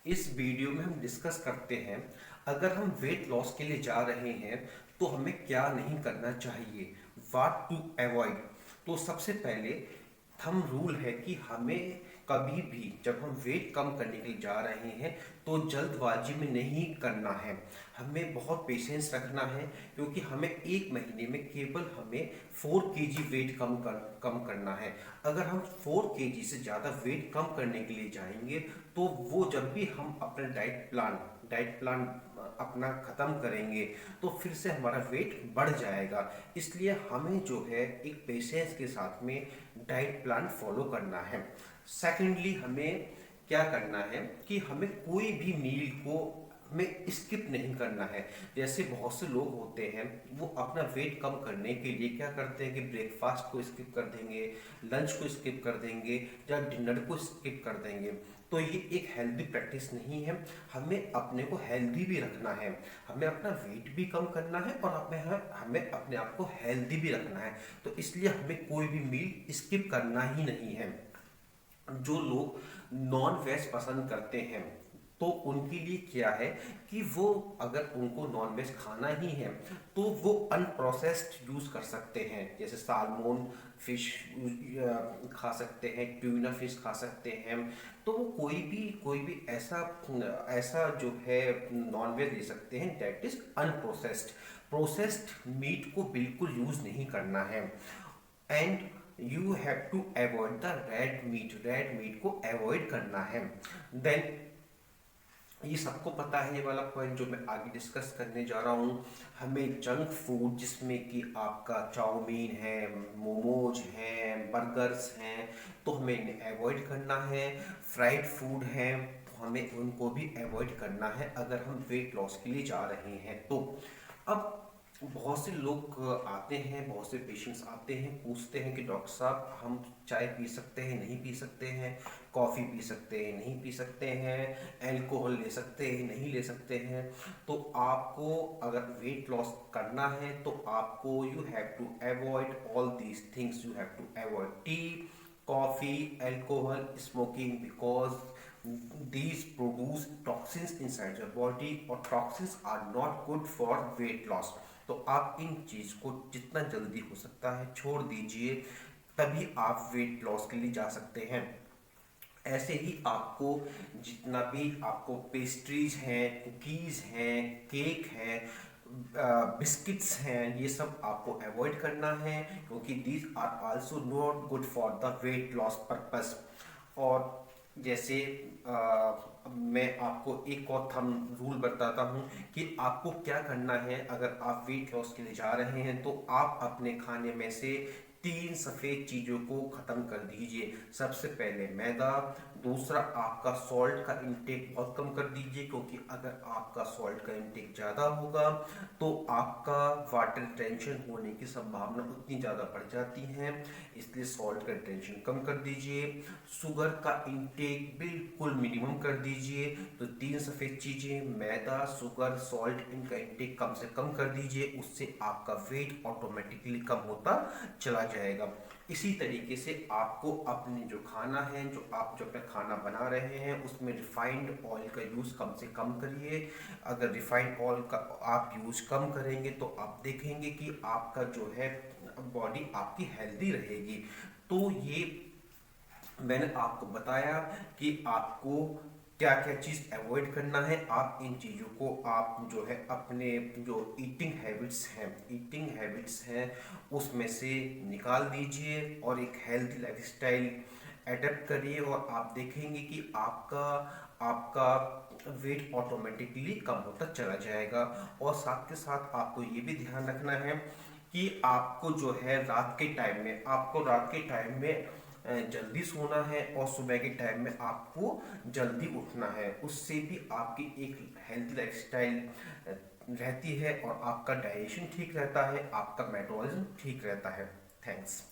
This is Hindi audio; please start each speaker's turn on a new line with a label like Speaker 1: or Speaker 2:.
Speaker 1: इस वीडियो में हम डिस्कस करते हैं, अगर हम वेट लॉस के लिए जा रहे हैं तो हमें क्या नहीं करना चाहिए, व्हाट टू अवॉइड। तो सबसे पहले थंब रूल है कि हमें कभी भी जब हम वेट कम करने के लिए जा रहे हैं तो जल्दबाजी में नहीं करना है। हमें बहुत पेशेंस रखना है, क्योंकि हमें एक महीने में केवल हमें 4 kg वेट कम करना है। अगर हम 4 kg से ज़्यादा वेट कम करने के लिए जाएंगे तो वो जब भी हम अपना डाइट प्लान अपना ख़त्म करेंगे तो फिर से हमारा वेट बढ़ जाएगा। इसलिए हमें जो है एक पेशेंस के साथ में डाइट प्लान फॉलो करना है। सेकेंडली हमें क्या करना है कि हमें कोई भी मील को हमें स्किप नहीं करना है। जैसे बहुत से लोग होते हैं, वो अपना वेट कम करने के लिए क्या करते हैं कि ब्रेकफास्ट को स्किप कर देंगे, लंच को स्किप कर देंगे या डिनर को स्किप कर देंगे। तो ये एक हेल्दी प्रैक्टिस नहीं है। हमें अपने को हेल्दी भी रखना है, हमें अपना वेट भी कम करना है और हमें अपने आप को हेल्दी भी रखना है। तो इसलिए हमें कोई भी मील स्किप करना ही नहीं है। जो लोग नॉन वेज पसंद करते हैं तो उनके लिए क्या है कि वो, अगर उनको नॉन वेज खाना ही है तो वो अनप्रोसेस्ड यूज़ कर सकते हैं। जैसे सालमोन फिश खा सकते हैं, ट्यूना फिश खा सकते हैं। तो वो कोई भी ऐसा ऐसा जो है नॉन वेज ले सकते हैं that is unprocessed. Processed meat को बिल्कुल यूज़ नहीं करना है। And you have to avoid the red meat को अवॉइड करना है। देन ये सबको पता है, ये वाला पॉइंट जो मैं आगे डिस्कस करने जा रहा हूँ। हमें जंक फूड जिसमें कि आपका चाउमीन है, मोमोज हैं, बर्गर्स हैं, तो हमें इन्हें अवॉइड करना है। फ्राइड फूड हैं तो हमें उनको भी अवॉइड करना है अगर हम वेट लॉस के लिए जा रहे हैं तो। अब बहुत से लोग आते हैं, बहुत से पेशेंट्स आते हैं, पूछते हैं कि डॉक्टर साहब हम चाय पी सकते हैं नहीं पी सकते हैं, कॉफ़ी पी सकते हैं नहीं पी सकते हैं, अल्कोहल ले सकते हैं नहीं ले सकते हैं। तो आपको अगर वेट लॉस करना है तो आपको you have to avoid all these things. You have to avoid tea, coffee, alcohol, smoking, because these produce toxins inside your body और toxins are not good for weight loss। तो आप इन चीज को जितना जल्दी हो सकता है छोड़ दीजिए, तभी आप वेट लॉस के लिए जा सकते हैं। ऐसे ही आपको जितना भी आपको पेस्ट्रीज हैं, कुकीज़ हैं, केक हैं, बिस्किट्स हैं, ये सब आपको अवॉइड करना है, क्योंकि these are also not good for the weight loss purpose. और जैसे मैं आपको एक और थंब रूल बताता हूँ कि आपको क्या करना है। अगर आप वेट लॉस के लिए जा रहे हैं तो आप अपने खाने में से 3 सफ़ेद चीज़ों को ख़त्म कर दीजिए। सबसे पहले मैदा, दूसरा आपका सॉल्ट का इंटेक बहुत कम कर दीजिए, क्योंकि अगर आपका सॉल्ट का इंटेक ज़्यादा होगा तो आपका वाटर रिटेंशन होने की संभावना उतनी ज़्यादा बढ़ जाती है, इसलिए सॉल्ट का रिटेंशन कम कर दीजिए। शुगर का इंटेक बिल्कुल मिनिमम कर दीजिए। तो 3 सफ़ेद चीज़ें, मैदा, शुगर, सॉल्ट, इनका इंटेक कम से कम कर दीजिए, उससे आपका वेट ऑटोमेटिकली कम होता चला जाएगा। इसी तरीके से आपको अपने जो खाना है, जो अपना खाना बना रहे हैं, उसमें रिफाइंड ऑयल का यूज़ कम से कम करिए। अगर रिफाइंड ऑयल का आप यूज़ कम करेंगे तो आप देखेंगे कि आपका जो है बॉडी आपकी हेल्दी रहेगी। तो ये मैंने आपको बताया कि आपको क्या क्या चीज़ अवॉइड करना है। आप इन चीज़ों को आप जो है अपने जो ईटिंग हैबिट्स हैं उसमें से निकाल दीजिए और एक हेल्दी लाइफस्टाइल एडेप्ट करिए, और आप देखेंगे कि आपका आपका वेट ऑटोमेटिकली कम होता चला जाएगा। और साथ के साथ आपको ये भी ध्यान रखना है कि आपको जो है रात के टाइम में जल्दी सोना है और सुबह के टाइम में आपको जल्दी उठना है। उससे भी आपकी एक हेल्थी लाइफस्टाइल रहती है और आपका डाइजेशन ठीक रहता है, आपका मेटाबॉलिज्म ठीक रहता है। थैंक्स।